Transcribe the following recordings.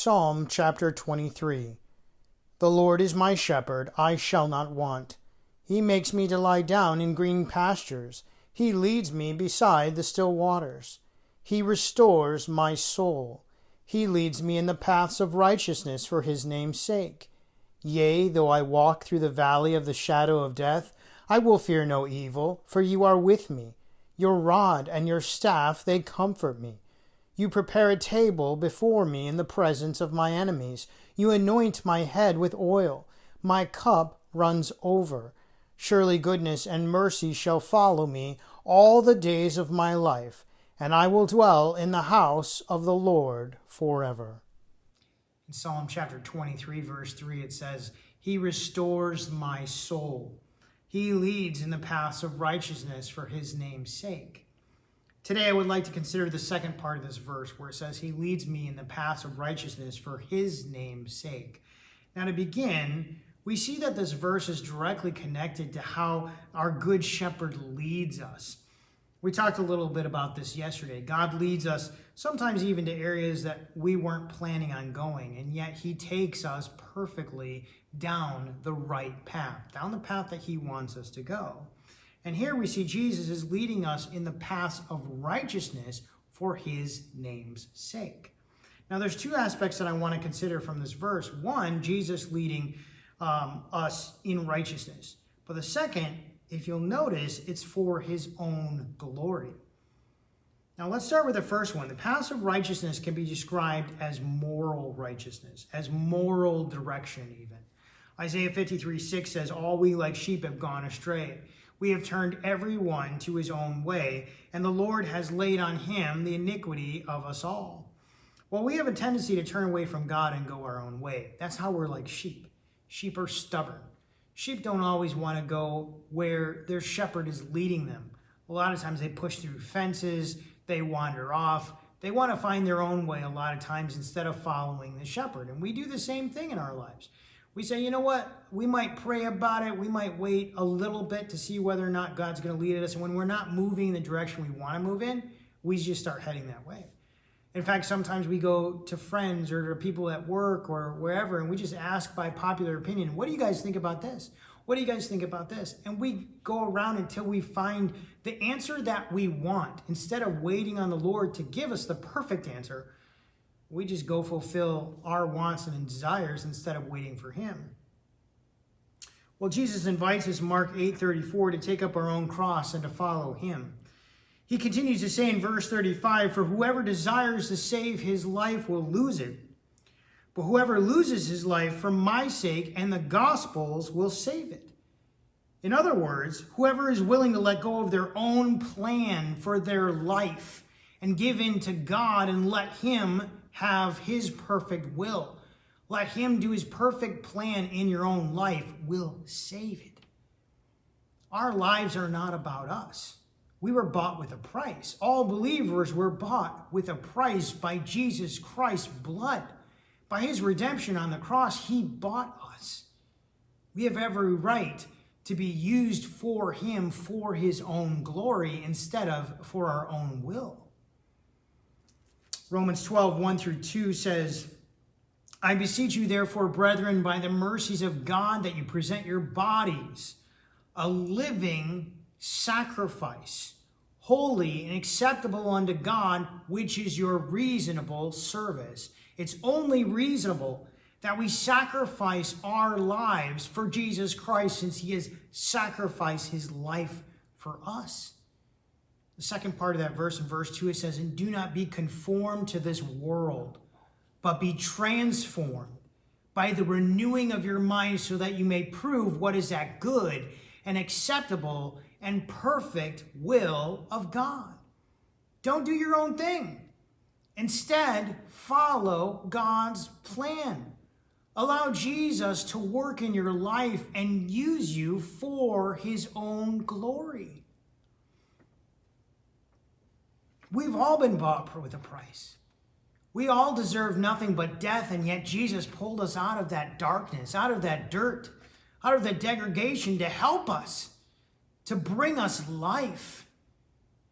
Psalm chapter 23. The Lord is my shepherd, I shall not want. He makes me to lie down in green pastures. He leads me beside the still waters. He restores my soul. He leads me in the paths of righteousness for his name's sake. Yea, though I walk through the valley of the shadow of death, I will fear no evil, for you are with me. Your rod and your staff, they comfort me. You prepare a table before me in the presence of my enemies. You anoint my head with oil. My cup runs over. Surely goodness and mercy shall follow me all the days of my life, and I will dwell in the house of the Lord forever. In Psalm chapter 23, verse 3, it says, He restores my soul. He leads in the paths of righteousness for his name's sake. Today, I would like to consider the second part of this verse where it says, He leads me in the paths of righteousness for his name's sake. Now, to begin, we see that this verse is directly connected to how our good shepherd leads us. We talked a little bit about this yesterday. God leads us sometimes even to areas that we weren't planning on going, and yet he takes us perfectly down the right path, down the path that he wants us to go. And here we see Jesus is leading us in the paths of righteousness for his name's sake. Now, there's two aspects that I want to consider from this verse. One, Jesus leading us in righteousness. But the second, if you'll notice, it's for his own glory. Now, let's start with the first one. The paths of righteousness can be described as moral righteousness, as moral direction even. Isaiah 53:6 says, All we like sheep have gone astray. We have turned every one to his own way, and the Lord has laid on him the iniquity of us all. Well, we have a tendency to turn away from God and go our own way. That's how we're like sheep. Sheep are stubborn. Sheep don't always want to go where their shepherd is leading them. A lot of times they push through fences, they wander off. They want to find their own way a lot of times instead of following the shepherd. And we do the same thing in our lives. We say, you know what, we might pray about it. We might wait a little bit to see whether or not God's going to lead us. And when we're not moving in the direction we want to move in, we just start heading that way. In fact, sometimes we go to friends or to people at work or wherever, and we just ask by popular opinion, what do you guys think about this? What do you guys think about this? And we go around until we find the answer that we want. Instead of waiting on the Lord to give us the perfect answer, we just go fulfill our wants and desires instead of waiting for him. Well, Jesus invites us, Mark 8:34, to take up our own cross and to follow him. He continues to say in verse 35, For whoever desires to save his life will lose it. But whoever loses his life for my sake and the gospel's will save it. In other words, whoever is willing to let go of their own plan for their life and give in to God and let him have his perfect will, let him do his perfect plan in your own life, will save it. Our lives are not about us. We were bought with a price. All believers were bought with a price by Jesus Christ's blood. By his redemption on the cross, he bought us. We have every right to be used for him for his own glory instead of for our own will. Romans 12:1-2 says, I beseech you therefore, brethren, by the mercies of God, that you present your bodies a living sacrifice, holy and acceptable unto God, which is your reasonable service. It's only reasonable that we sacrifice our lives for Jesus Christ, since he has sacrificed his life for us. The second part of that verse, in verse 2, it says, And do not be conformed to this world, but be transformed by the renewing of your mind, so that you may prove what is that good and acceptable and perfect will of God. Don't do your own thing. Instead, follow God's plan. Allow Jesus to work in your life and use you for his own glory. We've all been bought with a price. We all deserve nothing but death, and yet Jesus pulled us out of that darkness, out of that dirt, out of the degradation to help us, to bring us life.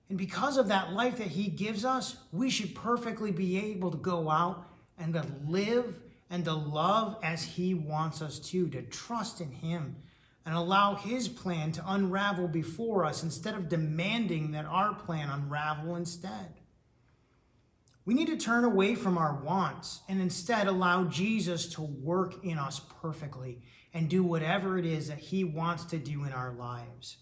And because of that life that he gives us, we should perfectly be able to go out and to live and to love as he wants us to trust in him and allow his plan to unravel before us instead of demanding that our plan unravel instead. We need to turn away from our wants and instead allow Jesus to work in us perfectly and do whatever it is that he wants to do in our lives.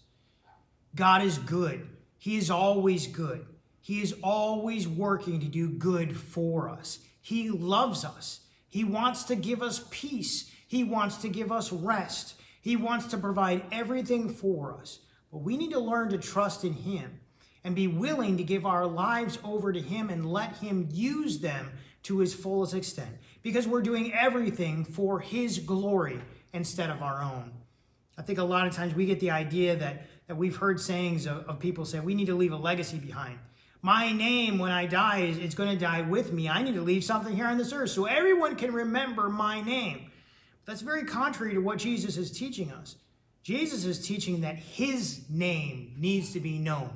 God is good. He is always good. He is always working to do good for us. He loves us. He wants to give us peace. He wants to give us rest. He wants to provide everything for us. But we need to learn to trust in him and be willing to give our lives over to him and let him use them to his fullest extent, because we're doing everything for his glory instead of our own. I think a lot of times we get the idea that we've heard sayings of people say, we need to leave a legacy behind. My name, when I die, it's going to die with me. I need to leave something here on this earth so everyone can remember my name. That's very contrary to what Jesus is teaching us. Jesus is teaching that his name needs to be known.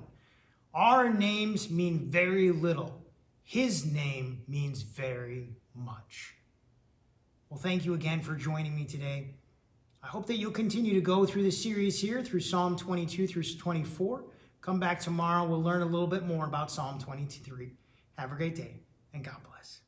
Our names mean very little. His name means very much. Well, thank you again for joining me today. I hope that you'll continue to go through the series here through Psalm 22 through 24. Come back tomorrow. We'll learn a little bit more about Psalm 23. Have a great day, and God bless.